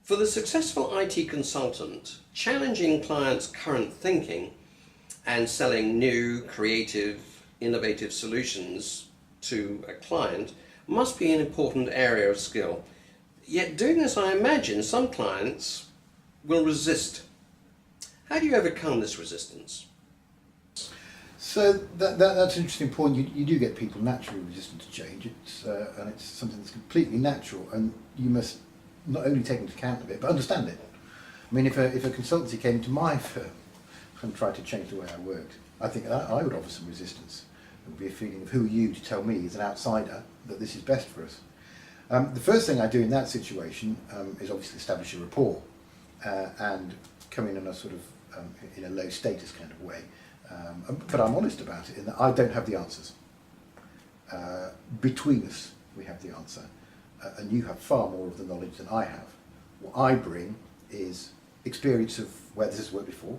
For the successful IT consultant, challenging clients' current thinking and selling new, creative, innovative solutions to a client must be an important area of skill. Yet doing this, I imagine, some clients will resist. How do you overcome this resistance? So that's an interesting point. You do get people naturally resistant to change, and it's something that's completely natural, and you must not only take into account of it, but understand it. I mean, if a consultancy came to my firm and tried to change the way I worked, I think I would offer some resistance. There would be a feeling of who are you to tell me as an outsider that this is best for us. The first thing I do in that situation is obviously establish a rapport and come in a sort of in a low status kind of way. But I'm honest about it in that I don't have the answers. Between us, we have the answer, and you have far more of the knowledge than I have. What I bring is experience of where this has worked before,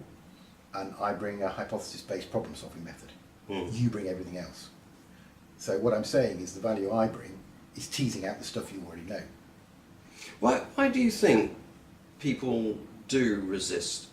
and I bring a hypothesis-based problem-solving method. You bring everything else. So what I'm saying is the value I bring is teasing out the stuff you already know. Why do you think people do resist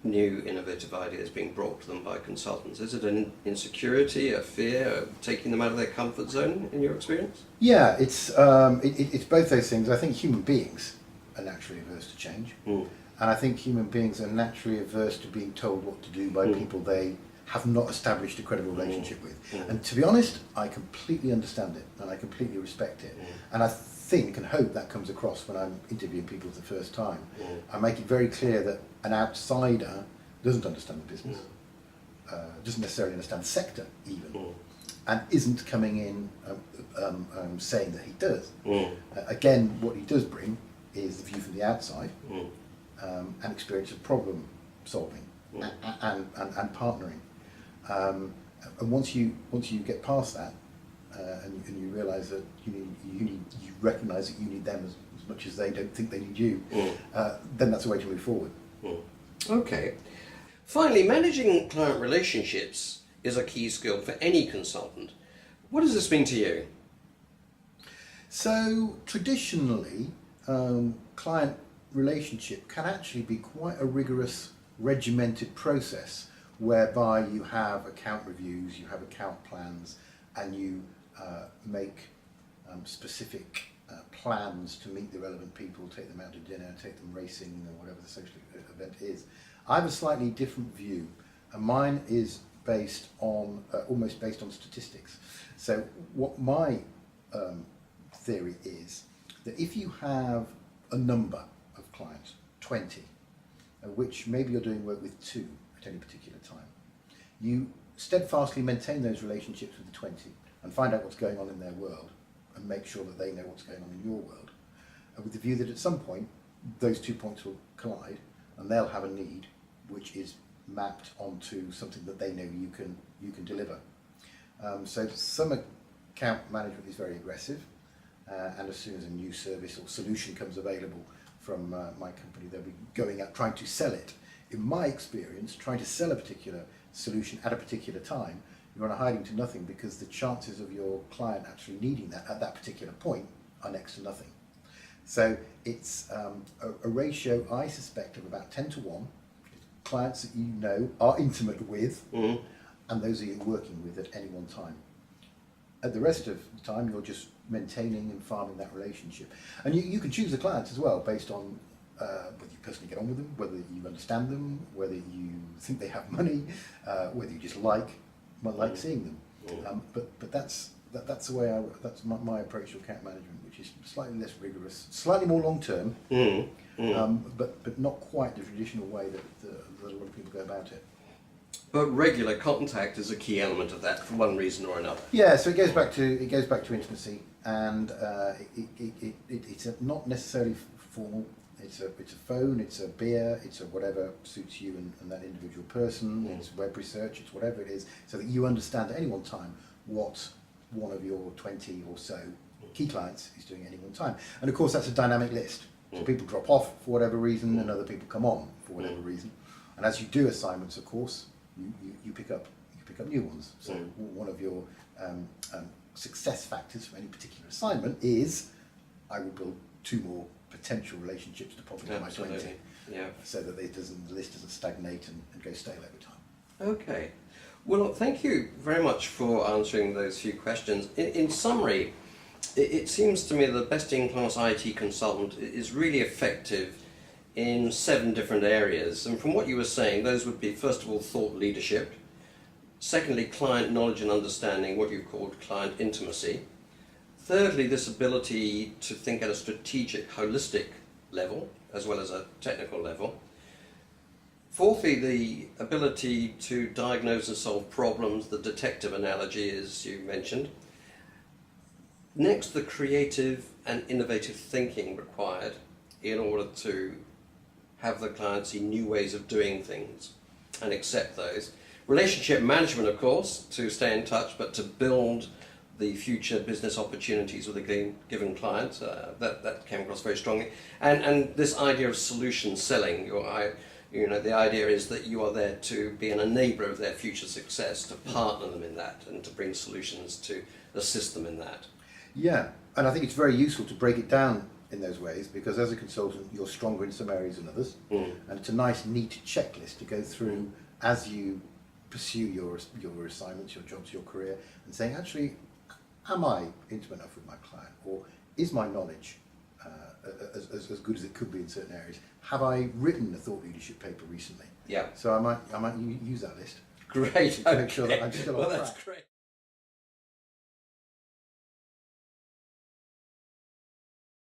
new innovative ideas being brought to them by consultants? Is it an insecurity, a fear of taking them out of their comfort zone, in your experience? Yeah, it's both those things. I think human beings are naturally averse to change, and I think human beings are naturally averse to being told what to do by people they have not established a credible relationship with. And to be honest, I completely understand it, and I completely respect it, and I think and hope that comes across when I'm interviewing people for the first time. I make it very clear that an outsider doesn't understand the business, doesn't necessarily understand the sector even, and isn't coming in saying that he does. Again, what he does bring is the view from the outside, and experience of problem solving and partnering. And once you get past that, and you realise that you recognise that you need them as much as they don't think they need you, then that's a way to move forward. Okay. Finally, managing client relationships is a key skill for any consultant. What does this mean to you? So traditionally, client relationship can actually be quite a rigorous, regimented process whereby you have account reviews, you have account plans, and you make specific plans to meet the relevant people, take them out to dinner, take them racing, or whatever the social event is. I have a slightly different view, and mine is based on almost based on statistics. So what my theory is that if you have a number of clients, 20, of which maybe you're doing work with 2 at any particular time, you steadfastly maintain those relationships with the 20 and find out what's going on in their world and make sure that they know what's going on in your world, with the view that at some point those 2 points will collide and they'll have a need which is mapped onto something that they know you can deliver. So some account management is very aggressive, and as soon as a new service or solution comes available from my company, they'll be going out trying to sell it. In my experience, trying to sell a particular solution at a particular time, you're on a hiding to nothing, because the chances of your client actually needing that at that particular point are next to nothing. So it's a ratio, I suspect, of about 10 to 1, clients that you know are intimate with, and those that you're working with at any one time. At the rest of the time, you're just maintaining and farming that relationship. And you can choose the clients as well based on whether you personally get on with them, whether you understand them, whether you think they have money, whether you just like seeing them. But that's the way that's my approach to account management, which is slightly less rigorous, slightly more long term, but not quite the traditional way that a lot of people go about it. But regular contact is a key element of that, for one reason or another. Yeah, so it goes back to intimacy, and it's not necessarily formal. It's a phone, it's a beer, it's a whatever suits you and that individual person. It's web research, it's whatever it is, so that you understand at any one time what one of your 20 or so key clients is doing at any one time. And of course, that's a dynamic list. So people drop off for whatever reason, and other people come on for whatever reason. And as you do assignments, of course, you pick up new ones. So one of your success factors for any particular assignment is, I will build 2 more potential relationships to pop into my 20, Absolutely. Yeah. so that the list doesn't stagnate and go stale over time. Okay. Well, look, thank you very much for answering those few questions. In summary, it seems to me the best-in-class IT consultant is really effective in 7 different areas. And from what you were saying, those would be, first of all, thought leadership. Secondly, client knowledge and understanding, what you called client intimacy. Thirdly, this ability to think at a strategic, holistic level, as well as a technical level. Fourthly, the ability to diagnose and solve problems, the detective analogy, as you mentioned. Next, the creative and innovative thinking required in order to have the client see new ways of doing things and accept those. Relationship management, of course, to stay in touch, but to build the future business opportunities with a given client. That came across very strongly. And this idea of solution selling. The idea is that you are there to be an enabler of their future success, to partner them in that, and to bring solutions to assist them in that. Yeah, and I think it's very useful to break it down in those ways, because as a consultant you're stronger in some areas than others, and it's a nice neat checklist to go through as you pursue your assignments, your jobs, your career, and saying, actually, am I intimate enough with my client, or is my knowledge as good as it could be in certain areas? Have I written a thought leadership paper recently? Yeah. So I might use that list. Great. To make sure that I'm still on track. That's great.